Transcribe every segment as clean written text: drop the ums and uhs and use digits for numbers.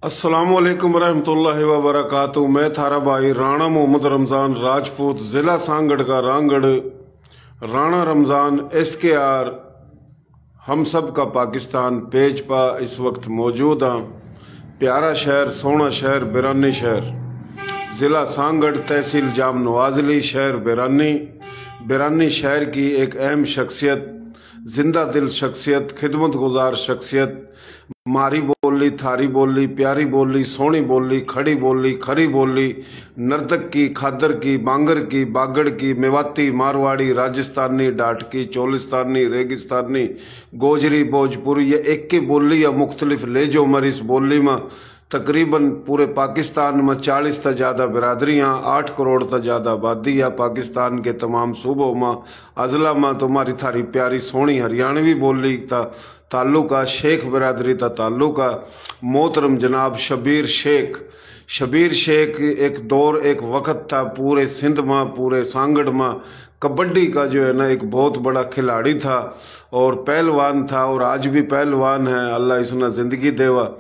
अस्सलामुअलैकुम रहमतुल्लाहि व बरकातुहू। मैं थारा भाई राणा मोहम्मद रमजान राजपूत, जिला सांगड़ का रांगड़, राणा रमजान SKR हम सब का पाकिस्तान पेज पा इस वक्त मौजूद हाँ। प्यारा शहर, सोना शहर, बिरानी शहर, जिला सांगड़, तहसील जाम नवाजली, शहर बिरानी शहर की एक अहम शख्सियत, जिंदा दिल शख्सियत, खिदमत गुजार शख्सियत, मारी बोली, थारी बोली, प्यारी बोली, सोनी बोली, खड़ी बोली, खरी बोली, नर्तक की, खादर की, बांगर की, बागड़ की, मेवाती, मारवाड़ी, राजस्थानी, डाटकी, चोलिस्तानी, रेगिस्तानी, गोजरी, भोजपुरी, ये एक की बोली या मुख्तलिफ लेजो मर इस बोली में तकरीबन पूरे पाकिस्तान में 40 से ज्यादा बिरादरियां, 8 करोड़ से ज्यादा आबादी है। पाकिस्तान के तमाम सूबों में, अजला में तुम्हारी थारी प्यारी सोनी हरियाणवी बोली का ताल्लुका, शेख बिरादरी का ताल्लुका। मोहतरम जनाब शबीर शेख एक दौर, एक वक्त था पूरे सिंध में, पूरे सांगड़ में कबड्डी का जो है ना एक बहुत बड़ा खिलाड़ी था और पहलवान था, और आज भी पहलवान है, अल्लाह इसने जिंदगी देवा।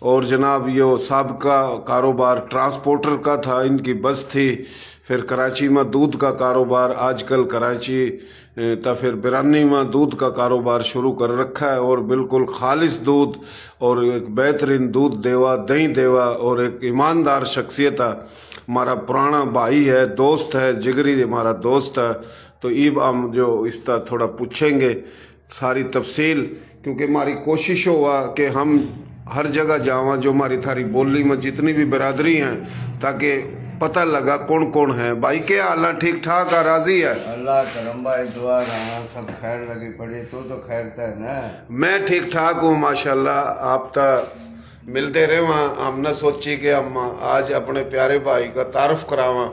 और जनाब यो साबका कारोबार ट्रांसपोर्टर का था, इनकी बस थी। फिर कराची में दूध का कारोबार, आजकल कराची तो फिर बिरानी में दूध का कारोबार शुरू कर रखा है, और बिल्कुल खालिश दूध और एक बेहतरीन दूध देवा, दही देवा, और एक ईमानदार शख्सियत है। हमारा पुराना भाई है, दोस्त है, जिगरी हमारा दोस्त है। तो ईब हम जो इसका थोड़ा पूछेंगे सारी तफसील, क्योंकि हमारी कोशिश हुआ कि हम हर जगह जावा, जो हमारी थारी बोली में जितनी भी बिरादरी हैं, ताकि पता लगा कौन कौन है। भाई क्या हाल है? ठीक ठाक है? राजी है? अल्लाह करम भाई, दुआ रहा, सब खैर लगी पड़ी। तू तो खैर है ना? मैं ठीक ठाक हूँ माशाल्लाह। आप तो मिलते रहे वहाँ, हम न सोची कि हम आज अपने प्यारे भाई का तारुफ करावा।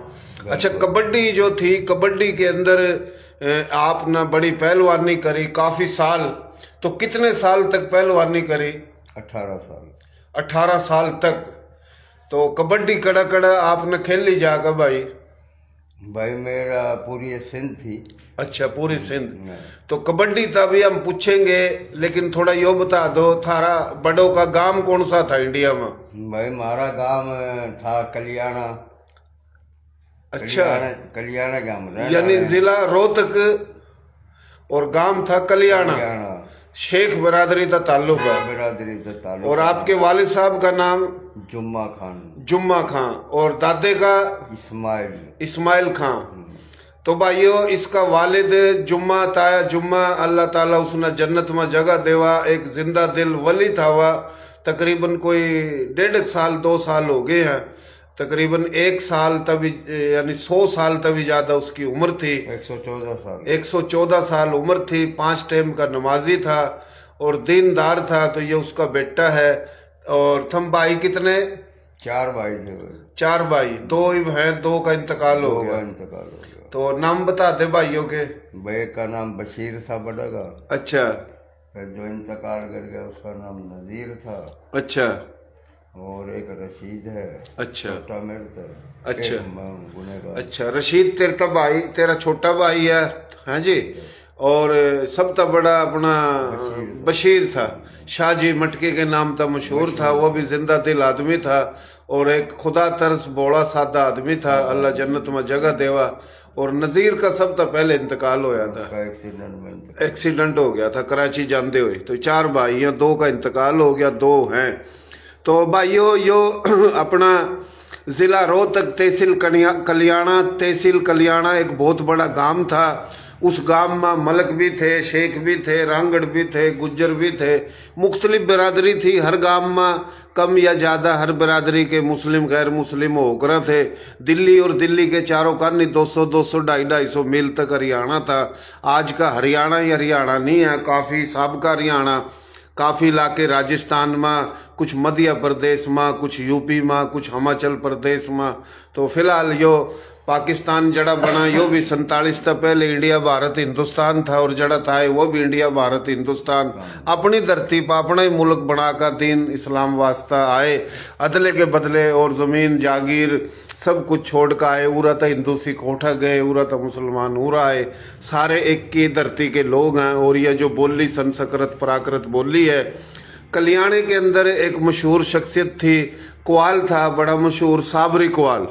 अच्छा, कबड्डी जो थी, कबड्डी के अंदर आपने बड़ी पहलवानी करी काफी साल, तो कितने साल तक पहलवानी करी? 18 साल। 18 साल तक तो कबड्डी कड़ा कड़ा आपने खेली जाकर भाई? भाई मेरा पूरी सिंध थी। अच्छा, पूरी सिंध। तो कबड्डी तभी हम पूछेंगे, लेकिन थोड़ा यो बता दो, थारा बड़ों का गांव कौन सा था इंडिया में? भाई हमारा गांव था कलियाना। अच्छा, कलियाना गांव, यानी जिला रोहतक और गांव था कलियाना। शेख बिरादरी का ताल्लुक है। और आपके वालिद साहब का नाम? जुम्मा खान। और दादे का? इस्माइल खान। तो भाइयों, इसका वालिद जुम्मा, ताया जुम्मा, अल्लाह ताला उसने जन्नत में जगह देवा, एक जिंदा दिल वली था। वह तकरीबन कोई 1.5 साल 2 साल हो गए हैं, तकरीबन 1 साल तभी, यानी 100 साल तभी ज्यादा उसकी उम्र थी। 114 साल उम्र थी। 5 टाइम का नमाजी था और दीनदार था। तो ये उसका बेटा है। और थम भाई कितने? 4 भाई थे। 4 भाई, 2 हैं, 2 का इंतकाल हो गया। तो नाम बता दे भाइयों के। भाई का नाम बशीर था बड़ा का। अच्छा। फिर जो इंतकाल कर गया उसका नाम नजीर था। अच्छा। और एक रशीद है। अच्छा। छोटा मेरे। अच्छा, रशीद तेरा छोटा भाई है? हाँ जी। और सब तो बड़ा अपना बशीर था, शाहजी मटके के नाम था, मशहूर था। वो भी जिंदा दिल आदमी था और एक खुदा तरस बोला सादा आदमी था, अल्लाह जन्नत में जगह देवा। और नजीर का सब तो पहले इंतकाल होया था, एक्सीडेंट हो गया था कराची जाते हुए। तो 4 भाई हैं, 2 का इंतकाल हो गया, 2 हैं। तो भाइयों, यो अपना जिला रोहतक, तहसील कलियाना एक बहुत बड़ा गांव था। उस गांव में मलक भी थे, शेख भी थे, रांगड़ भी थे, गुज्जर भी थे, मुख्तलिफ बिरादरी थी। हर गांव में कम या ज्यादा हर बिरादरी के मुस्लिम गैर मुस्लिम होकर थे। दिल्ली और दिल्ली के चारों कानी 200, 250 मील तक हरियाणा था। आज का हरियाणा ही हरियाणा नहीं है, काफी साबका हरियाणा, काफी इलाके राजस्थान में, कुछ मध्य प्रदेश में, कुछ यूपी में, कुछ हिमाचल प्रदेश में। तो फिलहाल यो पाकिस्तान जड़ा बना, यो भी 47 तक पहले इंडिया भारत हिंदुस्तान था, और जड़ा था वो भी इंडिया भारत हिंदुस्तान। अपनी धरती पर अपना ही मुल्क बनाकर दीन इस्लाम वास्ता आए, अदले के बदले, और जमीन जागीर सब कुछ छोड़ कर आए। उरा तो हिंदू सिख उठा गए, उरा तो मुसलमान उरा आए, सारे एक की धरती के लोग हैं। और ये जो बोली संस्कृत प्राकृत बोली है, कल्याणी के अंदर एक मशहूर शख्सियत थी, कवाल था बड़ा मशहूर, साबरी कवाल।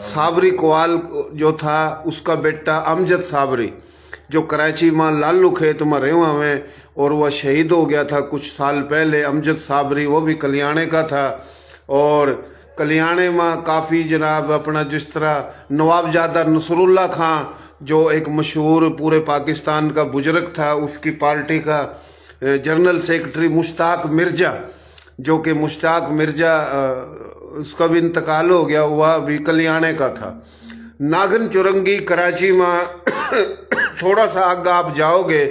साबरी कवाल जो था उसका बेटा अमजद साबरी, जो कराची में लालू खेत में रेवा में, और वह शहीद हो गया था कुछ साल पहले। अमजद साबरी वो भी कल्याणी का था। और कल्याणी में काफ़ी जनाब अपना जिस तरह नवाबजादा नसरुल्ला खां, जो एक मशहूर पूरे पाकिस्तान का बुजुर्ग था, उसकी पार्टी का जनरल सेक्रेटरी मुश्ताक मिर्जा, जो कि मुश्ताक मिर्जा उसका भी इंतकाल हो गया, वह भी कल्याणी का था। नागन चुरंगी कराची में थोड़ा सा आगे आप जाओगे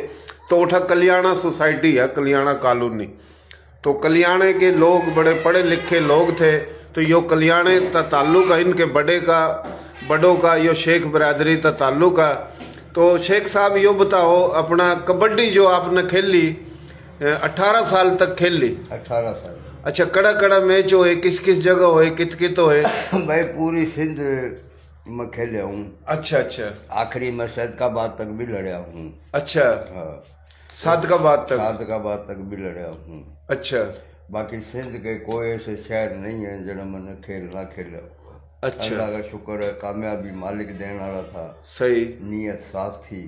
तो उठा कल्याणा सोसाइटी है, कल्याणा कॉलोनी। तो कल्याणी के लोग बड़े पढ़े लिखे लोग थे, तो यो कल्याणी का ताल्लुक है, इनके बड़ों का यो शेख बरादरी का ताल्लुक है। तो शेख साहब यो बताओ, अपना कबड्डी जो आपने खेली 18 साल तक खेली? 18 साल। अच्छा, कड़ा कड़ा मैच होए, किस किस जगह होए, कित होए? भाई पूरी सिंध में खेले हूँ। अच्छा अच्छा। आखिरी में सदकाबाद तक भी लड़या हूँ। अच्छा, हाँ, सादकाबाद तक भी लड़या हूँ। अच्छा। बाकी सिंध के कोई ऐसे शहर नहीं है जहाँ मैंने खेल ना खेला। अच्छा, अल्लाह का शुक्र है, कामयाबी मालिक देने वाला था। सही, नीयत साफ थी,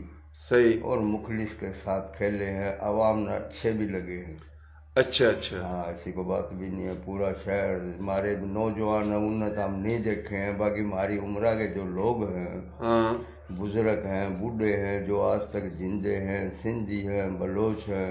सही, और मुखलिस के साथ खेले हैं, अवाम ने अच्छे भी लगे हैं। अच्छा अच्छा। हाँ, ऐसी कोई बात भी नहीं है। पूरा शहर, हमारे नौजवान हैं, उन्हें तो हम नहीं देखे हैं, बाकी हमारी उम्र के जो लोग हैं, हाँ, बुजुर्ग हैं, बूढ़े हैं, जो आज तक जिंदे हैं, सिंधी हैं, बलोच हैं,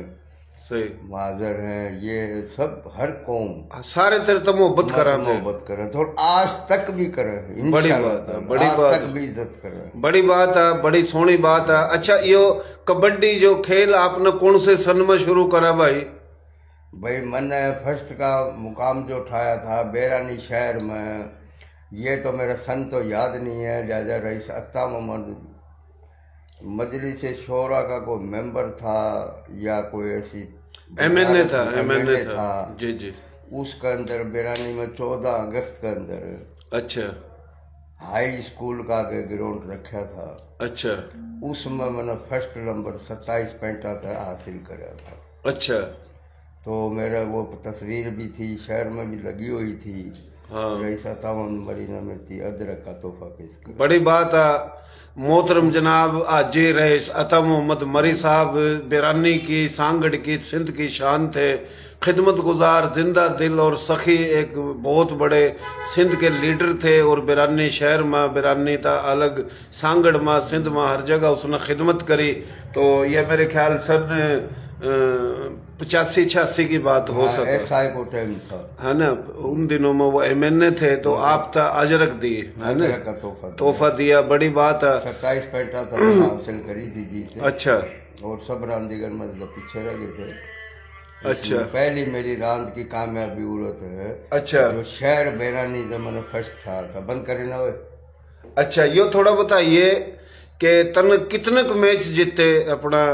सही, माजर हैं, ये सब हर कौम सारे तेरे तो मोहब्बत करा, मोहब्बत करें, और आज तक भी करें। बड़ी बात है, बड़ी बात, आज तक भी इज्जत करें, बड़ी बात है, बड़ी सोहनी बात है। अच्छा, यो कबड्डी जो खेल आपने कौन से सन में शुरू करा भाई? भाई मैंने फर्स्ट का मुकाम जो उठाया था बैरानी शहर में, ये तो मेरा सन तो याद नहीं है, लिहाजा रईस अत्ता मोहम्मद मजलिस शोरा का कोई मेंबर था या कोई ऐसी एमएनए था जी जी। उसके अंदर बैरानी में 14 अगस्त के अंदर अच्छा, हाई स्कूल का के ग्राउंड रखा था। अच्छा, उसमें मैंने फर्स्ट नंबर 27 पेंटा का हासिल करा था। अच्छा, तो मेरा वो तस्वीर भी थी, शहर में भी लगी हुई थी। हाँ, रईस अत्ता मोहम्मद मरीना में थी, अदरक का तोहफा पेश कर। बड़ी बात है। मोहतरम जनाब आज रईस अत्ता मोहम्मद मरी साहब बैरानी की, सांगड़ की, सिंध की शान थे, खिदमत गुजार, जिंदा दिल और सखी, एक बहुत बड़े सिंध के लीडर थे। और बैरानी शहर में, बैरानी था अलग, सांगड़ में, सिंध में, हर जगह उसने खिदमत करी। तो यह मेरे ख्याल सन 85-86 की बात हो सकती है, को टाइम था, है ना। उन दिनों में वो एमएनए थे, तो आप था अजरक दिए, है ना, तोहफा दिया, बड़ी बात है। 27 पेंटा था हासिल करी थी जीत। अच्छा, और सब रांदीगर में तो पीछे रह गए थे। अच्छा, पहली मेरी रांद की कामयाबी उरत है। अच्छा, जो शहर बैरानी जब मैंने फर्स्ट था बंद करे ना। अच्छा, यो थोड़ा बताइए कि तन कितने मैच जीते अपना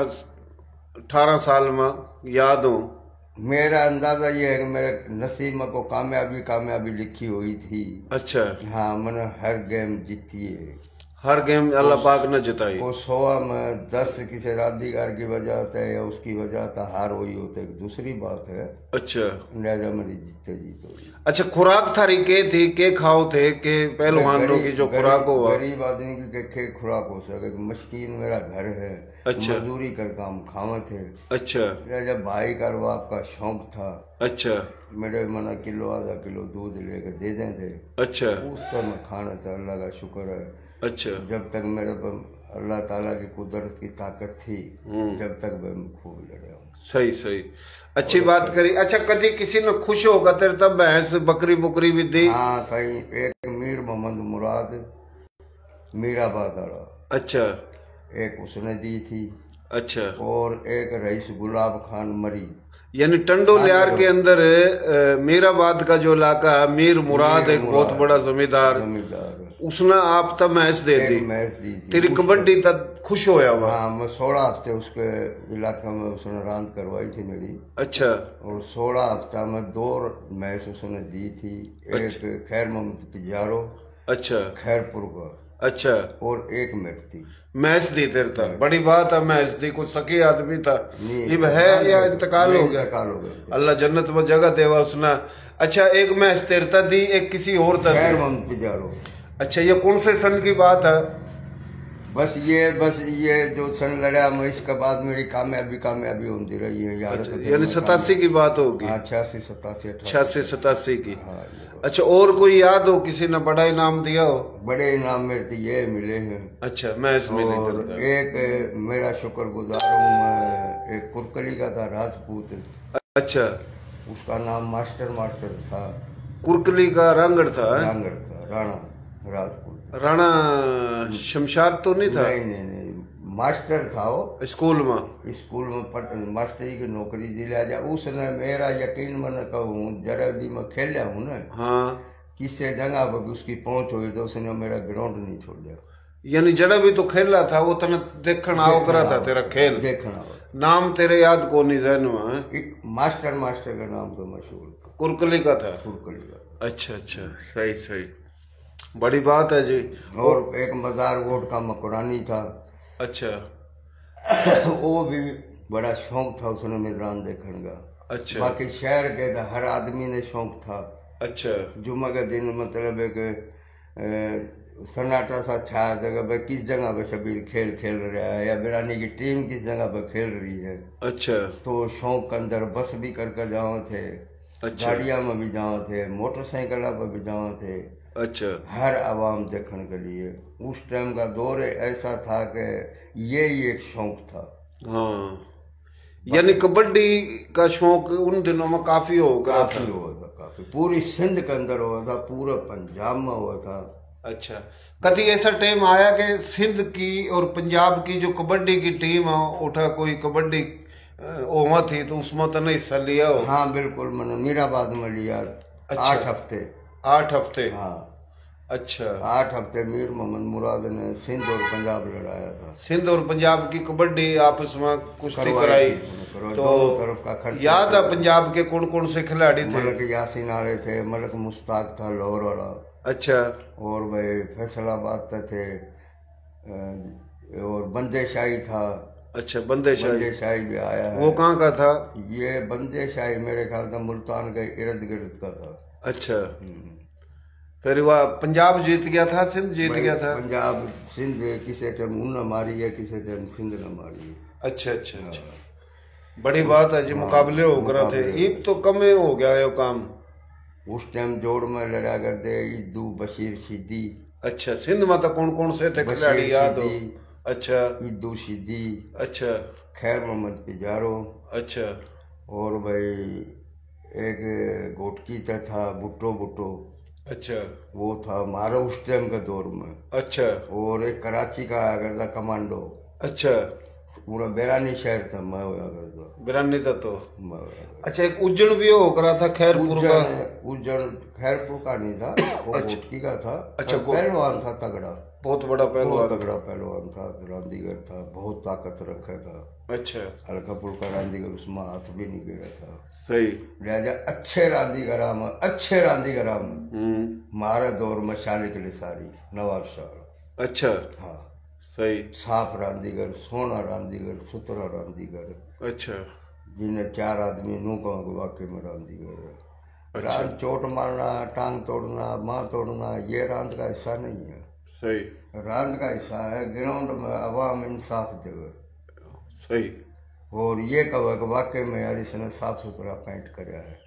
18 साल में, याद हो? मेरा अंदाजा ये है कि मेरे नसीब में को कामयाबी लिखी हुई थी। अच्छा, हाँ, मैंने हर गेम जीती है, हर गेम अल्लाह पाक ने जिताई। को 100 में 10 किसी रांदीगर की वजह से या उसकी वजह से हार हुई होते एक दूसरी बात है। अच्छा, लिहाजा मेरी जीत हुई। अच्छा, खुराक थारी के थी, के खाओ थे के पहलवानों की जो खुराक हो? गरीब आदमी की खुराक हो सके, मस्कीन मेरा घर है। अच्छा, मजदूरी कर काम खावा थे। अच्छा, लिहाजा भाई का बाप का शौक था। अच्छा, मेरे मना किलो आधा किलो दूध लेकर दे दें थे। अच्छा, उस तरह मैं खाना था, अल्लाह का शुक्र है। अच्छा, जब तक मेरे पर अल्लाह ताला की कुदरत की ताकत थी, जब तक मैं खूब लड़ा हूँ। सही सही, अच्छी बात करी। अच्छा, कभी किसी ने खुश होगा तेरे तब भैंस बकरी बुकरी भी दी? हाँ सही, एक मीर मोहम्मद मुराद मीराबाद वाला, अच्छा, एक उसने दी थी। अच्छा, और एक रईस गुलाब खान मरी, यानी टंडो लियार के अंदर मीराबाद का जो इलाका है, मीर मुराद एक बहुत बड़ा जमींदार, उसने आप तब मैच दे दी, तेरी कबड्डी तब खुश होया हुआ? हाँ, मैं 16 हफ्ते उसके इलाके में उसने रांद करवाई थी मेरी। अच्छा, और 16 हफ्ता में 2 मैच उसने दी थी। एक खैर मोहम्मद पिजारो, अच्छा, खैरपुर का, अच्छा, और एक मिनट थी। मैच दी तेरे था, बड़ी बात है। मैच दी, कुछ सकी आदमी था, इब है या इंतकाल हो गया? इंतकाल हो गया। अल्लाह जन्नत में जगह देवा उसने। अच्छा, एक मैच तेरे था दी, एक किसी और था दी। पिजारो। अच्छा, ये कौन से सन की बात है? बस ये जो सन लड़ा मैं, इसके बाद मेरी कामयाबी होती रही है यार। अच्छा, यानी 87 की बात होगी। 86 87 86 87 की। हाँ। अच्छा, और कोई याद हो किसी ने बड़ा इनाम दिया हो? बड़े इनाम मेरे ये मिले हैं। अच्छा, मैच मिले। और एक मेरा शुक्रगुजार हूँ मैं, एक कुरकली का था राजपूत। अच्छा, उसका नाम मास्टर था। कुरकली का रांगड़ था? रांगड़ था, राणा राजपूत। राणा शमशाद तो नहीं था? नहीं, मास्टर था वो। स्कूल में मास्टरी की नौकरी दिला जा। उसने मेरा यकीन मन कहूँ, जरा भी मैं खेलिया हूँ ना, हाँ, किसी जगह पर उसकी पहुंच हुई तो उसने मेरा ग्राउंड नहीं छोड़ा। यानी जड़ा भी तो खेला था वो, तने देखण आओ करा था तेरा खेल। देखना नाम तेरे याद को नहीं जहन में? एक मास्टर का नाम तो मशहूर था। कुरकली का था? कुरकली का। अच्छा, सही, बड़ी बात है जी। और एक मजार वोट का मकुरानी था। अच्छा। वो भी बड़ा शौक था उसने मैदान देखने का। अच्छा। बाकी शहर के हर आदमी ने शौक था। अच्छा। जुम्मे के दिन मतलब है कि सन्नाटा सा छाया जगह पे किस जगह पे शबीर खेल रहा है या बिरानी की टीम किस जगह पे खेल रही है। अच्छा। तो शौक के अंदर बस भी करके जाओ थे। अच्छा। गाड़िया में भी जाओ थे, मोटरसाइकिल पर भी जाओ थे। अच्छा। हर आवाम देखने के लिए। उस टाइम का दौर ऐसा था कि ये एक शौक था। हाँ, यानी कबड्डी का शौक उन दिनों में काफी होगा। काफी पूरी सिंध के अंदर हुआ था, पूरे पंजाब में हुआ था। अच्छा, कभी ऐसा टाइम आया कि सिंध की और पंजाब की जो कबड्डी की टीम है उठा कोई कबड्डी ओमा थी तो उसमें तो नहीं हिस्सा लिया हो? हाँ बिल्कुल, मैंने मीराबाद में लिया। अच्छा। 8 हफ्ते। 8 हफ्ते? हाँ। अच्छा, 8 हफ्ते मीर मोहम्मद मुराद ने सिंध और पंजाब लड़ाया था। सिंध और पंजाब की कबड्डी आपस में कुश्ती कराई। तो तरफ का खर्चा याद है पंजाब के कौन कौन से खिलाड़ी थे? मलक यासीन आले थे, मलक मुश्ताक था लाहौर वाला। अच्छा। और भाई फैसलाबाद थे और बंदे शाही था। अच्छा, बंदे शाही भी आया है। वो कहाँ का था? ये बंदे शाही मेरे ख्याल से मुल्तान के इर्द गिर्द का था। अच्छा। फिर वह पंजाब जीत गया था, सिंध जीत गया था? पंजाब सिंध किसी टाइम उन मारी है, किसी टाइम सिंध न मारी है। अच्छा। बड़ी बात है जी। मुकाबले हो करा थे, ईब तो कम हो गया है काम। उस टाइम जोड़ में लड़ा करते ईदू बशीर सिद्दी। अच्छा, सिंध में तो कौन कौन से थे खिलाड़ी याद हो? अच्छा। ईदू सिद्दी। अच्छा। खैर मोहम्मद पिजारो। अच्छा। और भाई एक घोटकी था बुट्टो। अच्छा। वो था हमारा उस टाइम के दौर में। अच्छा। और एक कराची का आया करता कमांडो। अच्छा। पूरा बेरानी शहर था, मैं होया करता। बेरानी था तो अच्छा। एक उज्जैन भी हो करा था, खैरपुर का। उज्जैन खैरपुर का नहीं था, वो घोटकी का था। अच्छा। पहलवान था तगड़ा, बहुत बड़ा पहलवान, तगड़ा पहलवान था, रांदीगर था, बहुत ताकत रखा था। अच्छा। हल्का फुल्का रांदीगर, उसमें हाथ भी नहीं गिरा था। सही। लिहाजा अच्छे रांदीगर हमारे दौर में शालिक लिसारी, नवाब शाह। अच्छा। हाँ सही। साफ रांदीगर, सोना रांदीगर, सुथरा रांदीगर। अच्छा। जिन्हें 4 आदमी नू कहो वाकई में रांदीगर। अच्छा। चोट मारना, टांग तोड़ना, माँ तोड़ना, ये रांद का हिस्सा नहीं है। सही। रांद का हिस्सा है ग्राउंड में अवाम इंसाफ देवे। सही। और ये कहो कि वाकई में यार इसने साफ सुथरा पेंट कराया है।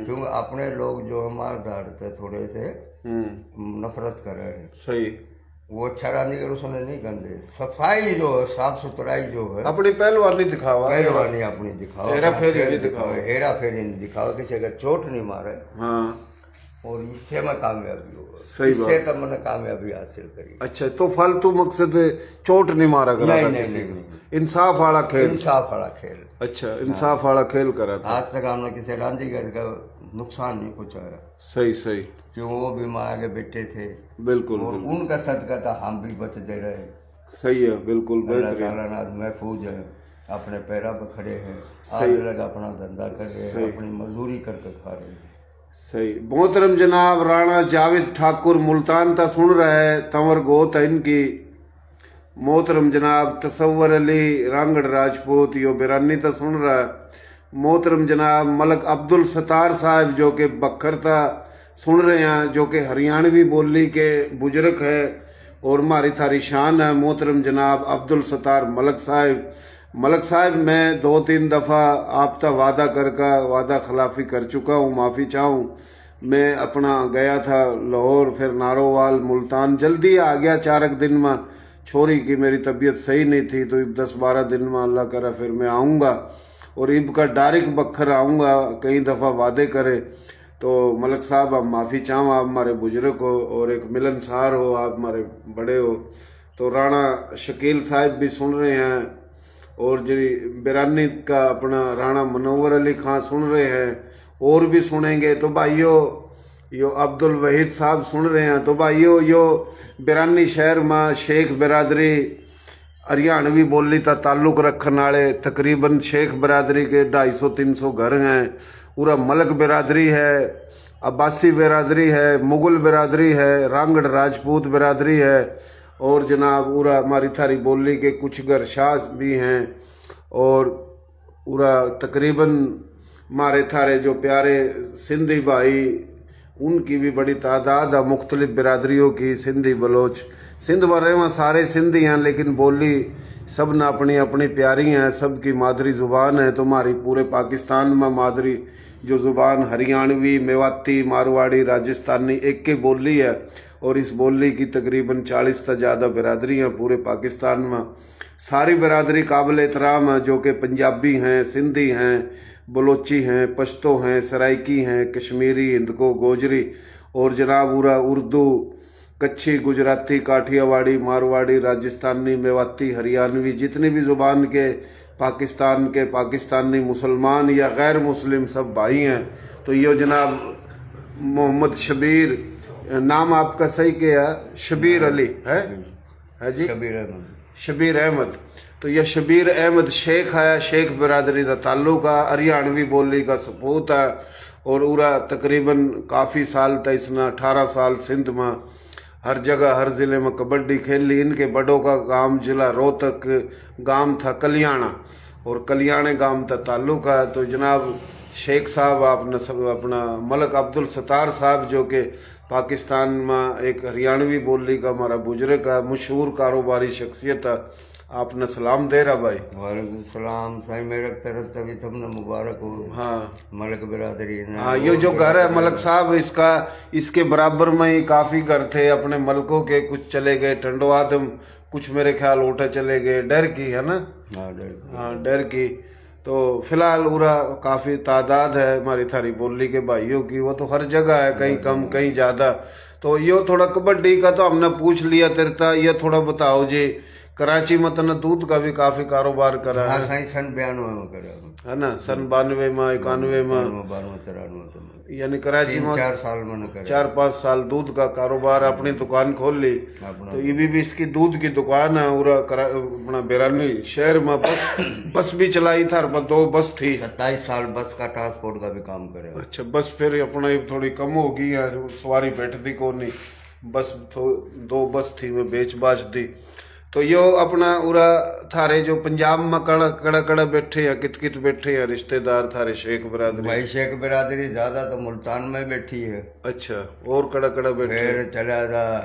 क्योंकि अपने लोग जो हमारे धारते थोड़े से नफरत कर रहे हैं। सही। वो अच्छा रांदीगर उसने नहीं गंदे, सफाई जो है, साफ सुथराई जो है, अपनी पहलवानी दिखावा, पहलवानी अपनी दिखावा, हेरा फेरी नहीं दिखावा, किसी का चोट नहीं मारे। हाँ। और इससे मैं कामयाबी होगा। सही। इससे तो मैंने कामयाबी हासिल करी। अच्छा, तो फालतू मकसद चोट नहीं मारा करा? नहीं। इंसाफ वाला खेल। अच्छा, इंसाफ वाला खेल करा था। आज तक हमने किसी रांदीगर का नुकसान नहीं पहुंचाया। सही। क्यों, वो भी माँ के बेटे थे। बिल्कुल। और उनका सदका था हम भी बचते रहे। सही है, बिल्कुल। अल्लाह महफूज है, अपने पैरों पर खड़े हैं, आज लग अपना धंधा कर रहे हैं, अपनी मजदूरी करके खा रहे हैं। सही। मोहतरम जनाब राणा जावेद ठाकुर मुल्तान था सुन रहा है, तंवर गोत है इनकी। मोहतरम जनाब तसव्वर अली रांगड़ राजपूत यो बिरानी था सुन रहा है। मोहतरम जनाब मलक अब्दुल सत्तार साहब जो के बखर था सुन रहे हैं, जो कि हरियाणवी बोली के बुजुर्ग है और हमारी थारी शान है। मोहतरम जनाब अब्दुल सत्तार मलक साहब मैं 2-3 दफ़ा आपका वादा वादा खिलाफी कर चुका हूँ, माफ़ी चाहूँ। मैं अपना गया था लाहौर, फिर नारोवाल, मुल्तान, जल्दी आ गया 4 दिन में। छोरी की मेरी तबीयत सही नहीं थी, तो इब 10-12 दिन में अल्लाह करे फिर मैं आऊँगा और इब का डायरेक्ट बखर आऊँगा। कई दफ़ा वादे करे तो मलक साहब आप माफ़ी चाहो, आप हमारे बुजुर्ग हो और एक मिलनसार हो, आप हमारे बड़े हो। तो राणा शकील साहब भी सुन रहे हैं और जी बिरानी का अपना राणा मनोवर अली खां सुन रहे हैं और भी सुनेंगे। तो भाइयों यो अब्दुल वहीद साहब सुन रहे हैं। तो भाइयों यो बिरानी शहर में शेख बिरादरी हरियाणवी बोली का ताल्लुक रखने वाले तकरीबन शेख बिरादरी के 250-300 घर हैं। पूरा मलक बिरादरी है, अब्बासी बिरादरी है, मुगल बिरादरी है, रांगड़ राजपूत बिरादरी है और जनाब पूरा हमारी थारी बोली के कुछ घर शाह भी हैं और पूरा तकरीबन हमारे थारे जो प्यारे सिंधी भाई उनकी भी बड़ी तादाद है, मुख्तलिफ बिरादरियों की। सिंधी बलोच सिंध में रहे सारे सिंधी हैं, लेकिन बोली सब न अपनी अपनी प्यारी हैं, सबकी मादरी ज़ुबान है। तो हमारी पूरे पाकिस्तान में मादरी जो ज़ुबान हरियाणवी, मेवाती, मारवाड़ी, राजस्थानी एक के बोली है और इस बोली की तकरीबन 40 से ज़्यादा बिरादरी हैं पूरे पाकिस्तान में। सारी बिरादरी काबिल एहतराम है, जो कि पंजाबी हैं, सिंधी हैं, बलोची हैं, पश्तो हैं, सराइकी हैं, कश्मीरी, हिंदको, गोजरी और जनाब पूरा उर्दू, कच्छी, गुजराती, काठियावाड़ी, मारवाड़ी, राजस्थानी, मेवाती, हरियाणवी, जितनी भी ज़ुबान के पाकिस्तानी मुसलमान या गैर मुस्लिम सब भाई हैं। तो ये जनाब मोहम्मद शबीर, नाम आपका सही क्या है? शबीर अली है जी, शबीर अहमद। तो यह शबीर अहमद शेख है, शेख बिरादरी का ताल्लुक है, हरियाणवी बोली का सपूत है और पूरा तकरीबन काफ़ी साल तक इसने 18 साल सिंध में हर जगह हर ज़िले में कबड्डी खेली। इनके बड़ों का गांव जिला रोहतक गांव था कलियाणा और कलियाणे गांव का ताल्लुक है। तो जनाब शेख साहब आपने सब अपना मलक अब्दुल सत्तार साहब जो कि पाकिस्तान में एक हरियाणवी बोली का हमारा बुजुर्ग है, मशहूर कारोबारी शख्सियत है, आपने सलाम दे रहा भाई। वालेकुम सलाम साईं, मेरे तरफ तभी तुमने मुबारक हो। हाँ मलक बिरादरी। हाँ, ये जो घर है मलक साहब इसके बराबर में ही काफी घर थे अपने मलकों के, कुछ चले गए ठंडो आदम, कुछ मेरे ख्याल उठे चले गए डर की, है ना? हाँ डर की। तो फिलहाल पूरा काफी तादाद है हमारी थारी बोली के भाइयों की, वो तो हर जगह है, कहीं कम कहीं ज्यादा। तो ये थोड़ा कबड्डी का तो हमने पूछ लिया तेरता, ये थोड़ा बताओ जी। कराची में तो दूध का भी काफी कारोबार करा है। सन 92 में करा है ना, सन 92 में, 91 में, 92-93 यानी कराची में 4 साल मैंने करा, 4-5 साल दूध का कारोबार, अपनी दुकान खोल ली। तो ये भी इसकी दूध की दुकान है पूरा अपना बिरानी शहर में। बस भी चलाई था, 2 बस थी। 27 साल बस का ट्रांसपोर्ट का भी काम करे। अच्छा, बस फिर अपना थोड़ी कम हो गई है, सवारी बैठती को नहीं, बस तो 2 बस थी, वो बेच बाच दी। तो यो अपना उरा थारे जो पंजाब में कड़ा बैठे हैं, कित बैठे हैं रिश्तेदार थारे शेख बिरादरी? भाई शेख बिरादरी ज्यादा तो मुल्तान में बैठी है। अच्छा, और कड़ा बैठे? फिर चला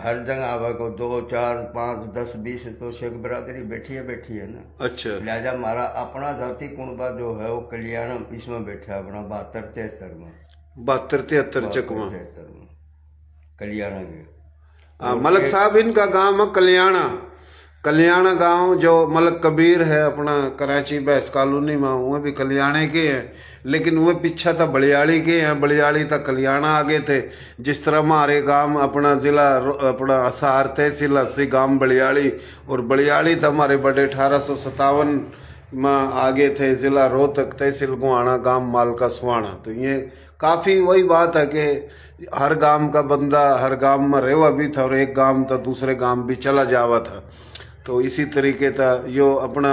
हर जगह आवा को 2, 4, 5, 10, 20 तो शेख बिरादरी बैठी है ना। अच्छा, लिहाजा हमारा अपना जाति कुनबा जो है वो कल्याण इसमें बैठा है अपना 72-73 में, 72-73 चकमा कल्याणा के। मलक साहब इनका गांव है कल्याणा गांव, जो मलक कबीर है अपना कराची बैस कॉलोनी में, वो भी कल्याणे के हैं, लेकिन वो पीछा था बलियाड़ी के हैं। बलियाड़ी तक कल्याणा आगे थे। जिस तरह हमारे गांव अपना जिला अपना असार तहसील 80 गांव बलियाड़ी, और बलियाड़ी था हमारे बड़े 1857 में आगे थे जिला रोहतक तहसील गुहाना गांव मालका सुहाना। तो ये काफी वही बात है कि हर गांव का बंदा हर गांव में रेवा भी था और एक गांव तो दूसरे गांव भी चला जावा था। तो इसी तरीके था यो अपना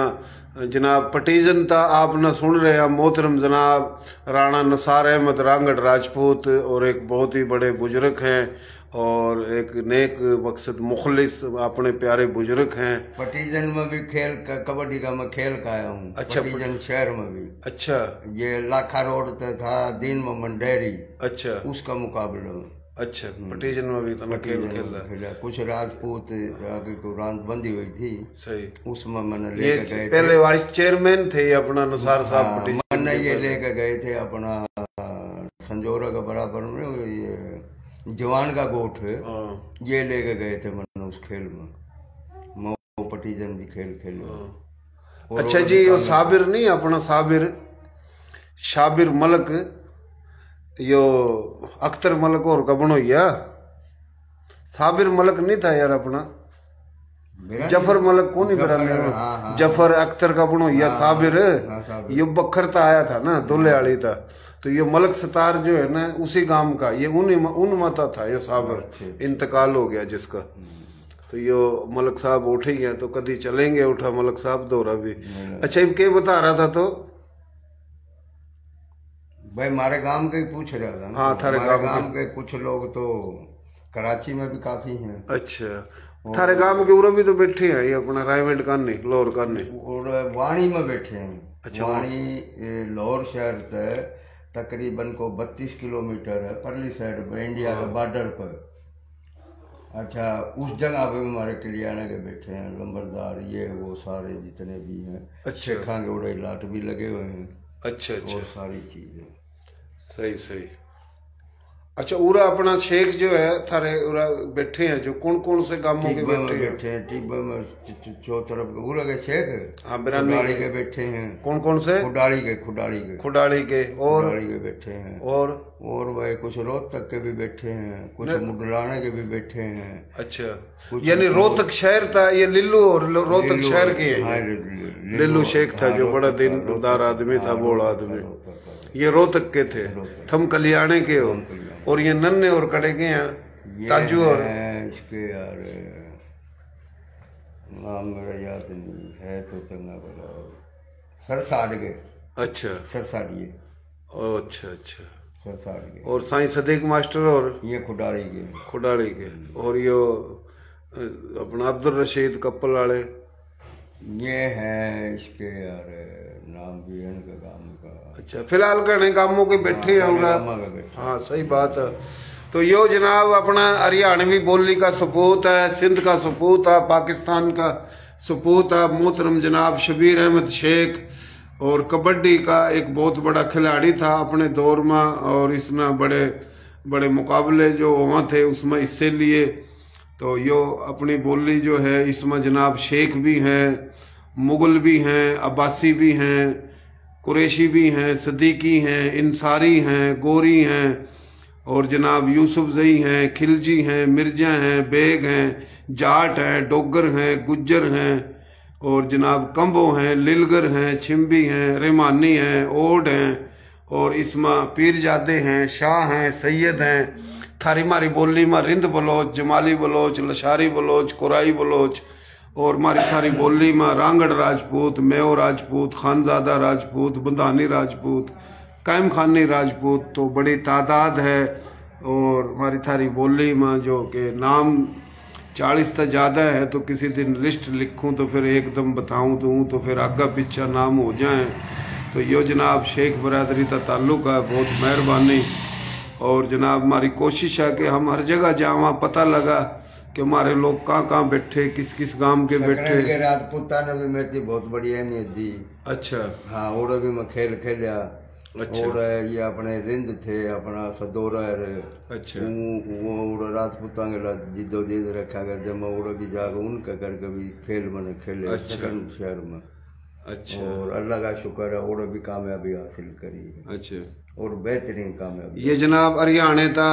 जनाब पटीजन था आप न सुन रहे हैं मोहतरम जनाब राणा नसार अहमद रांगड़ राजपूत, और एक बहुत ही बड़े बुजुर्ग हैं और एक नेक मकसद मुखलिस अपने प्यारे बुजुर्ग हैं। पटीजन में भी खेल कबड्डी का मैं खेल का आया हूँ। अच्छा, पटीजन शहर में भी। अच्छा, ये लाखा रोड पे था दीन मोहम्मद डेयरी, अच्छा, उसका मुकाबला। अच्छा, पटीजन में भी तो खेल खेला। कुछ राजपूत आगे को रात बंदी हुई थी, सही, उसमें मैंने ये लेके गए पहले वाइस चेयरमैन थे अपना नसार साहब पटीजन। मैंने ये लेके गए थे अपना संजोरा के बराबर में, ये जवान का गोठ है, ये लेके गए थे मैंने उस खेल में। वो पटीजन भी खेल खेले। अच्छा जी, वो साबिर नहीं अपना साबिर शाबिर मलक, यो अख्तर मलक और कबनो या साबिर मलक नहीं था यार अपना, जफर मलक को नहीं बरा, जफर अख्तर का बनो या साबिर, ये बखरता आया था ना दुल्हे वाली था, तो ये मलक सतार जो है ना उसी गांव का, ये उन मता था ये साबिर, इंतकाल हो गया जिसका। तो यो मलक साहब उठे ही हैं, तो कभी चलेंगे उठा मलक साहब दौरा भी। अच्छा ये क्या बता रहा था? तो भाई हमारे गांव के ही पूछ रहा था ना। हाँ, थारे गांव के कुछ लोग तो कराची में भी काफी हैं। अच्छा, थारे गांव के उरा भी तो बैठे हैं, ये अपना रायवेंड काने लाहौर काने और वाणी में बैठे हैं। अच्छा, वाणी लाहौर शहर से तकरीबन को 32 किलोमीटर है परली साइड पे, इंडिया के बॉर्डर पर। अच्छा, उस जगह पे भी हमारे कलियाना के बैठे हैं लंबरदार, ये वो सारे जितने भी हैं। अच्छा, शेखा के उड़े लाट भी लगे हुए हैं। अच्छा, अच्छा, और सारी चीजें सही। अच्छा, उरा अपना शेख जो है थारे उरा बैठे हैं, जो कौन कौन से गांवों के बैठे हैं? टिब्बे में चौ तरफ के उरा के शेख, हाँ, खुडाड़ी के बैठे हैं। कौन कौन से? खुडाड़ी के और बैठे हैं। और भाई कुछ रोहतक के भी बैठे हैं, कुछ मुडलाने के भी बैठे हैं। अच्छा, यानी रोहतक शहर था ये, लिल्लू और रोहतक शहर के हाँ, लिल्लू शेख था जो बड़ा दिनदार आदमी था, बोड़ा आदमी, ये रोहतक के थे। थम कल्याणे के हो, और ये नन्हे और कड़े के हैं ताजू और इसके यार नाम मेरा याद नहीं है, तो चंगा बड़ा सरसाड़ के। अच्छा, सरसाड़िए। अच्छा, अच्छा, सरसाड़ के। और साईं सदीक मास्टर और ये खुडाड़ी के। और यो अपना अब्दुल रशीद कप्पल वाले, ये है इसके यार नाम भी है इनका गांव का। अच्छा, फिलहाल कहने गांवों के बैठे हैं। हाँ, सही बात है। तो यो जनाब अपना हरियाणवी बोली का सपूत है, सिंध का सपूत है, पाकिस्तान का सपूत है मोहतरम जनाब शबीर अहमद शेख, और कबड्डी का एक बहुत बड़ा खिलाड़ी था अपने दौर में, और इसने बड़े बड़े मुकाबले जो वहाँ थे उसमें हिस्से लिए। तो यो अपनी बोली जो है इसमें जनाब शेख भी हैं, मुगल भी हैं, अब्बासी भी हैं, कुरैशी भी हैं, सदीकी हैं, इंसारी हैं, गोरी हैं, और जनाब यूसुफ जई हैं, खिलजी हैं, मिर्जा हैं, बेग हैं, जाट हैं, डोगर हैं, गुज्जर हैं, और जनाब कंबो हैं, लिलगर हैं, छिम्बी हैं, रेमानी हैं, ओड हैं, और इसमें पीरजादे हैं, शाह हैं, सैयद हैं। थारी मारी बोली में रिंद बलोच, जमाली बलोच, लशारी बलोच, कुराई बलोच, और मारी थारी बोली में रांगड़ राजपूत, मेओ राजपूत, खानजादा राजपूत, बुंदानी राजपूत, कायम खानी राजपूत, तो बड़ी तादाद है। और हमारी थारी बोली में जो कि नाम 40 से ज़्यादा है, तो किसी दिन लिस्ट लिखूं तो फिर एकदम बताऊं दूं तो फिर आगा पीछा नाम हो जाए। तो यो जनाब शेख बरादरी का ताल्लुक है, बहुत मेहरबानी। और जनाब हमारी कोशिश है कि हम हर जगह जावा, पता लगा कि हमारे लोग कहाँ बैठे, किस किस गांव के बैठे। राजपूता ने भी मेरी बहुत बड़ी अहमियत दी। अच्छा, हाँ, और भी मैं खेल खेलिया। अच्छा, और ये अपने रिंद थे अपना सदोरा। अच्छा, वो राजपूता के जिद्दोजीद रखा करते, मैं उड़ भी जाकर उनका करके भी खेल मैंने खेले। अच्छा, शहर में। अच्छा, और अल्लाह का शुक्र है और भी कामयाबी हासिल करी है। अच्छा, और बेहतरीन कामयाबी। ये जनाब हरियाणा का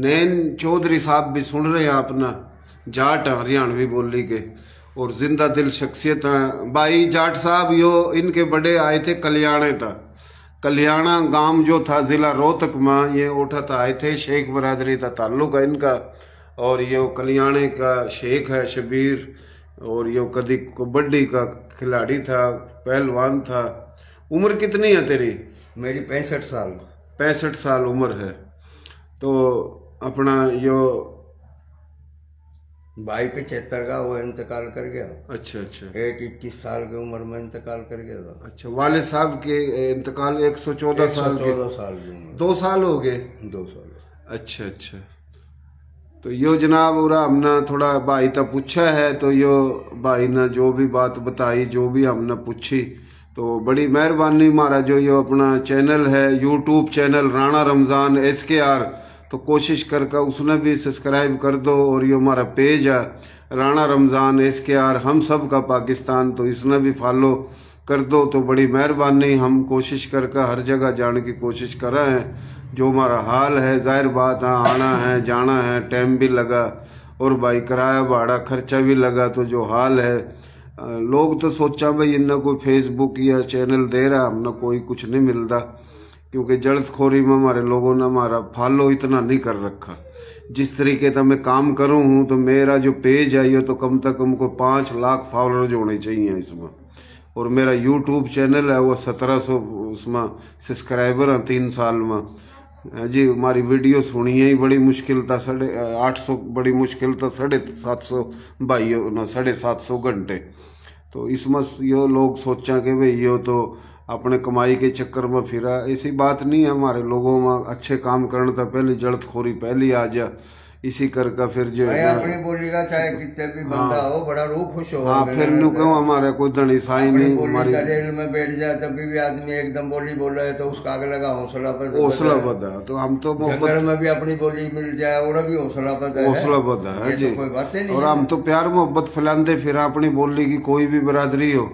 नैन चौधरी साहब भी सुन रहे हैं अपना, जाट हरियाणवी बोली के, और जिंदा दिल शख्सियत है भाई जाट साहब। यो इनके बड़े आए थे कल्याणे था, कल्याणा गांव जो था जिला रोहतक में, ये उठा आए थे, शेख बरादरी का ताल्लुक है इनका। और ये कल्याणे का शेख है शबीर और यो कभी कबड्डी का खिलाड़ी था, पहलवान था। उम्र कितनी है तेरी? मेरी 65 साल। 65 साल उम्र है। तो अपना यो भाई 75 का, वो इंतकाल कर गया। अच्छा अच्छा। एक 21 साल की उम्र में इंतकाल कर गया था। अच्छा, वाले साहब के इंतकाल 114 साल की 114 साल की उम्र। 2 साल हो गए? 2 साल। अच्छा अच्छा। तो यो जनाब उरा हमने थोड़ा भाई तक पूछा है, तो यो भाई ने जो भी बात बताई, जो भी हमने पूछी, तो बड़ी मेहरबानी। हमारा जो यो अपना चैनल है, YouTube channel Rana Ramzan SKR, तो कोशिश करके उसने भी सब्सक्राइब कर दो। और ये हमारा पेज है राणा रमजान SKR हम सब का पाकिस्तान, तो इसने भी फॉलो कर दो तो बड़ी मेहरबानी। हम कोशिश करके हर जगह जाने की कोशिश कर रहे हैं। जो हमारा हाल है, जाहिर बात है, आना है जाना है, टाइम भी लगा और भाई किराया भाड़ा खर्चा भी लगा। तो जो हाल है, लोग तो सोचा भाई इन्हें कोई फेसबुक या चैनल दे रहा, हमने कोई कुछ नहीं मिलता, क्योंकि जल्दखोरी में हमारे लोगों ने हमारा फॉलो इतना नहीं कर रखा। जिस तरीके से मैं काम करूं हूं, तो मेरा जो पेज है ये तो कम से कम को 5 लाख फॉलोअर्स होने चाहिए इसमें। और मेरा यूट्यूब चैनल है वो 1700 उसमें सब्सक्राइबर हैं 3 साल में जी। हमारी वीडियो सुनिए ही बड़ी मुश्किल था, 850 बड़ी मुश्किल था, 750 भाई ना 750 घंटे। तो इसमें यो लोग सोचा कि भाई यो तो अपने कमाई के चक्कर में फिरा, ऐसी बात नहीं है। हमारे लोगों में अच्छे काम करने था पहले जल्दखोरी पहली आ जा, इसी करके फिर जो है अपनी बोली का चाहे कितने भी बंदा हो, बड़ा रूह खुश हो। हाँ, फिर न्यू क्यों हमारे कोई धनी साई नहीं। हमारी रेल में बैठ जाए तभी भी आदमी एकदम बोली बोल रहा है तो उसका अगले का हौसला बदा। तो हम तो जंगल में भी अपनी बोली मिल जाए और भी हौसला बदा है जी। कोई बातें नहीं। और हम तो प्यार मोहब्बत फैलाते फिर अपनी बोली की, कोई भी बिरादरी हो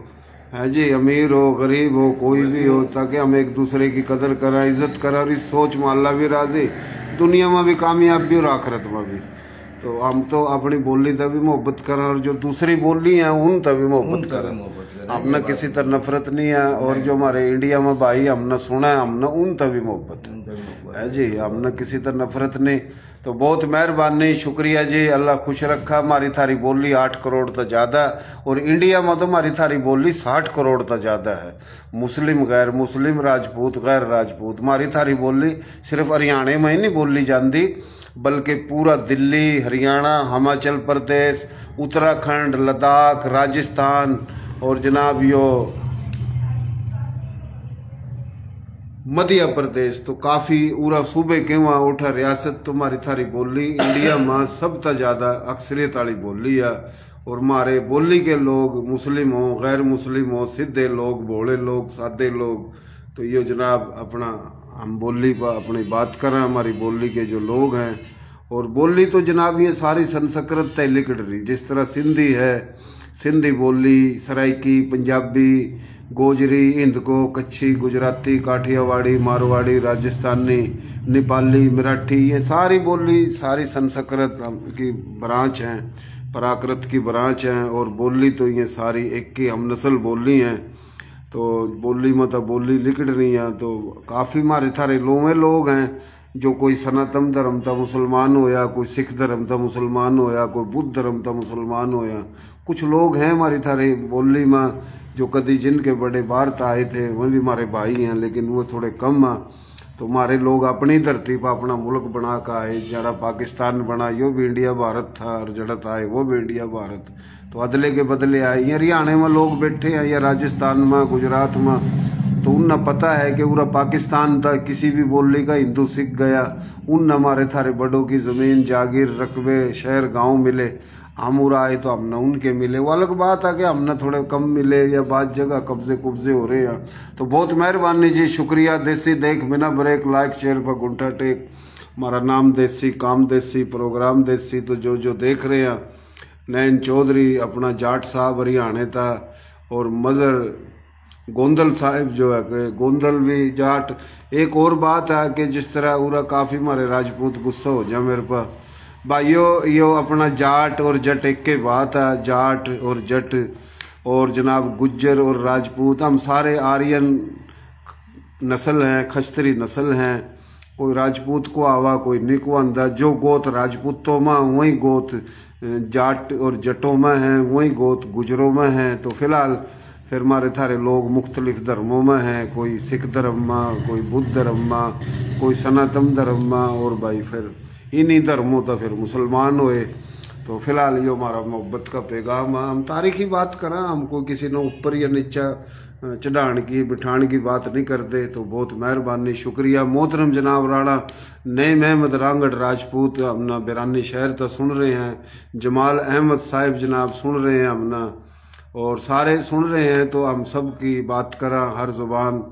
है जी, अमीर हो गरीब हो कोई भी हो, ताकि हम एक दूसरे की कदर करा, इज्जत करा। और इस सोच में अल्लाह भी राजी, दुनिया में भी कामयाब भी और आखिरत में भी। तो हम तो अपनी बोली तक भी मोहब्बत करें और जो दूसरी बोली है उन तक भी मोहब्बत करें। हमने किसी तरह नफरत नहीं है। और जो हमारे इंडिया में भाई हमने सुना है, हमने उन तक भी मोहब्बत है जी, हमने किसी तरह नफरत नहीं। तो बहुत मेहरबानी, शुक्रिया जी, अल्लाह खुश रखा। हमारी थारी बोली 8 करोड़ तो ज्यादा, और इंडिया में तो हमारी थारी बोली 60 करोड़ तो ज्यादा है। मुस्लिम गैर मुस्लिम, राजपूत गैर राजपूत, हमारी थारी बोली सिर्फ हरियाणा में ही नहीं बोली जाती, बल्कि पूरा दिल्ली, हरियाणा, हिमाचल प्रदेश, उत्तराखंड, लद्दाख, राजस्थान और जनाब यो मध्य प्रदेश, तो काफी पूरा सूबे के वहां उठा रियासत तुम्हारी थारी बोली इंडिया में सबसे ज्यादा अक्सरियत वाली बोली है। और हमारे बोली के लोग मुस्लिम हो गैर मुस्लिम हो, सीधे लोग, भोले लोग, सादे लोग, तो ये जनाब अपना हम बोली पर अपनी बात करें, हमारी बोली के जो लोग हैं। और बोली तो जनाब ये सारी संस्कृत तय लिख रही, जिस तरह सिंधी है, सिंधी बोली, सराइकी, पंजाबी, गोजरी, हिंदको, कच्छी, गुजराती, काठियावाड़ी, मारवाड़ी, राजस्थानी, नेपाली, मराठी, ये सारी बोली सारी संस्कृत की ब्रांच हैं, प्राकृत की ब्रांच हैं। और बोली तो ये सारी एक की हम नस्ल बोली हैं। तो बोली में तो बोली लिख रही है। तो काफ़ी हमारे थारे लोग हैं, जो कोई सनातन धर्म था मुसलमान होया, कोई सिख धर्म था मुसलमान होया, कोई बुद्ध धर्म था मुसलमान होया। कुछ लोग हैं हमारी थारे बोली में जो कभी जिनके बड़े भारत आए थे, वो भी हमारे भाई हैं, लेकिन वो थोड़े कम हैं। तो हमारे लोग अपनी धरती पर अपना मुल्क बना का आए, जड़ा पाकिस्तान बना यो भी इंडिया भारत था, और जड़त आए वो भी इंडिया भारत, तो अदले के बदले आए। ये हरियाणा में लोग बैठे हैं या राजस्थान में, गुजरात में, तो उन्हें पता है कि पूरा पाकिस्तान था, किसी भी बोली का हिंदू सीख गया, उन हमारे थारे बड़ों की जमीन, जागीर, रकबे, शहर, गांव मिले, हम उरा आए तो हमने उनके मिले। वो अलग बात है कि हमने थोड़े कम मिले या बात जगह कब्जे कुब्जे हो रहे हैं। तो बहुत मेहरबानी जी, शुक्रिया। देसी देख बिना ब्रेक, लाइक शेयर पर गुंठा टेक। हमारा नाम देसी, काम देसी, प्रोग्राम देसी। तो जो जो देख रहे हैं, नैन चौधरी अपना जाट साहब हरियाणा था, और मदर गोंदल साहिब जो है कि गोंदल भी जाट। एक और बात है कि जिस तरह उरा काफ़ी हमारे राजपूत गुस्सा हो जाए मेरे पर, भाइयों यो अपना जाट और जट एक के बात है, जाट और जट और जनाब गुज्जर और राजपूत हम सारे आर्यन नस्ल हैं, खश्तरी नस्ल हैं। कोई राजपूत को आवा कोई निको आंदा। जो गोत राजपूतों में वही गोत जाट और जटों में है, वही गोत गुजरों में है। तो फिलहाल फिर हमारे थारे लोग मुख्तलिफ धर्मों में हैं, कोई सिख धर्म में, कोई बुद्ध धर्म में, कोई सनातन धर्म में, और भाई फिर इन्हीं धर्मों तो फिर मुसलमान हुए। तो फिलहाल ये हमारा मोहब्बत का पैगाम है। हम तारीखी बात करें, हमको किसी ने ऊपर या नीचा चढ़ाने की बिठाने की बात नहीं करते। तो बहुत मेहरबानी, शुक्रिया। मोहतरम जनाब राणा नईम अहमद रांगड़ राजपूत अपना बिरानी शहर तो सुन रहे हैं, जमाल अहमद साहिब जनाब सुन रहे हैं अपना, और सारे सुन रहे हैं। तो हम सब की बात करें, हर जुबान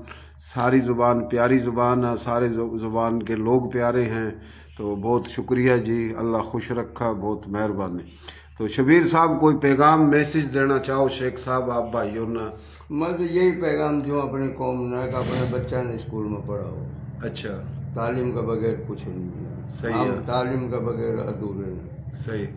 सारी जुबान प्यारी जुबान है, सारे जुबान के लोग प्यारे हैं। तो बहुत शुक्रिया जी, अल्लाह खुश रखा, बहुत मेहरबानी। तो शबीर साहब कोई पैगाम मैसेज देना चाहो शेख साहब आप भाइयों ना? मैं तो यही पैगाम जो अपनी कौम ने अपने बच्चा ने स्कूल में पढ़ाओ। अच्छा, तालीम के बगैर कुछ नहीं है। सही हम है। तालीम के बगैर अधूरे हैं। सही,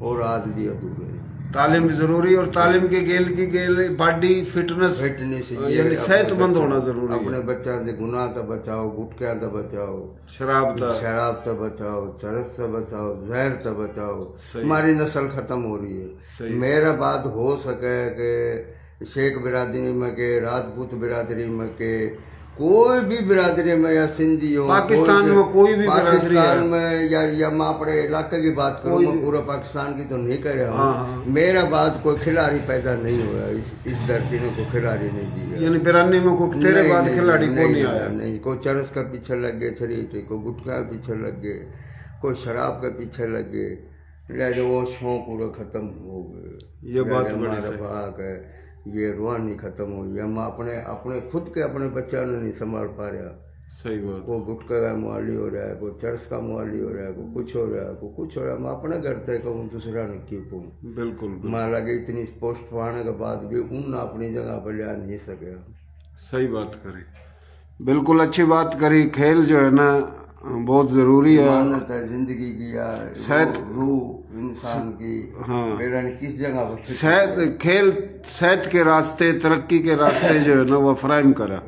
और आज भी अधूरे हैं। तालीम जरूरी, और तालीम के गेल बॉडी फिटनेस यानी सेहतमंद होना जरूरी है। अपने बच्चा से गुनाह तो बचाओ, गुटखा तो बचाओ, शराब तो बचाओ, चरस तो बचाओ, जहर तो बचाओ। हमारी नस्ल खत्म हो रही है। मेरा बात हो सके कि शेख बिरादरी में के, राजपूत बिरादरी में के, कोई भी बिरादरी में, या सिंधी हो, पाकिस्तान में कोई भी पाकिस्तान में, या मैं अपने इलाके की बात करूँ, मैं पूरा पाकिस्तान की तो नहीं कर रहा हूँ। मेरा बात कोई खिलाड़ी पैदा नहीं हुआ, इस धरती ने कोई खिलाड़ी नहीं दी। यानी बिरानी में कोई तेरे बाद खिलाड़ी को नहीं आया। नहीं, कोई चरस का पीछे लग गए शरीर, कोई गुटखा के पीछे लग गए, कोई शराब के पीछे लग गए, वो शौक पूरा खत्म हो गए। ये बात हमारा भाग है, ये रूहानी खत्म हुई। हम अपने खुद के अपने बच्चा ने नहीं संभाल पा रहा। सही बात। कोई गुटखा का मुआली हो रहा है, कोई चरस का मुआली हो रहा है, कोई कुछ हो रहा है, कोई कुछ हो रहा है। मैं अपने घर तक कहूँ, दूसरा ने क्यों कहूँ? बिल्कुल। मां लगे इतनी पोस्ट पाने के बाद भी उन अपनी जगह पर ले नहीं सके। सही बात करी, बिल्कुल अच्छी बात करी। खेल जो है ना बहुत जरूरी है जिंदगी की, सेहत रूह इंसान की। हाँ, किस जगह पर सेहत, खेल सेहत के रास्ते, तरक्की के रास्ते जो है ना वो फराहम करा,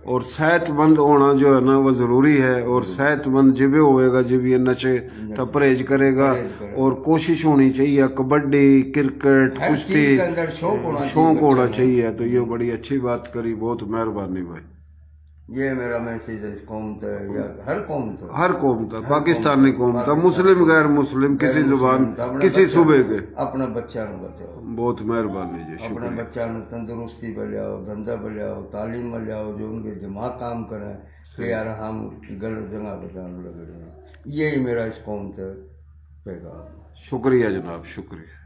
और सेहतमंद होना जो है ना वो जरूरी है। और सेहतमंद जब होएगा जब ये नशे तब परहेज करेगा, और कोशिश होनी चाहिए कबड्डी, क्रिकेट, कुश्ती शौक होना चाहिए। तो ये बड़ी अच्छी बात करी, बहुत मेहरबानी भाई। ये मेरा मैसेज है इस कौम तक, या हर कौम तक, पाकिस्तानी कौम तक, मुस्लिम गैर मुस्लिम, किसी जुबान किसी सूबे के, अपने बच्चा ने बचाओ। बहुत मेहरबानी जी, अपने बच्चा ने तंदुरुस्ती पर ले आओ, धंधा पर ले आओ, तालीम में ले आओ, जो उनके दिमाग काम करें कि यार हम गलत जगह बचाने लग रहे हैं। यही मेरा इस कौम तक पैगाम। शुक्रिया जनाब, शुक्रिया।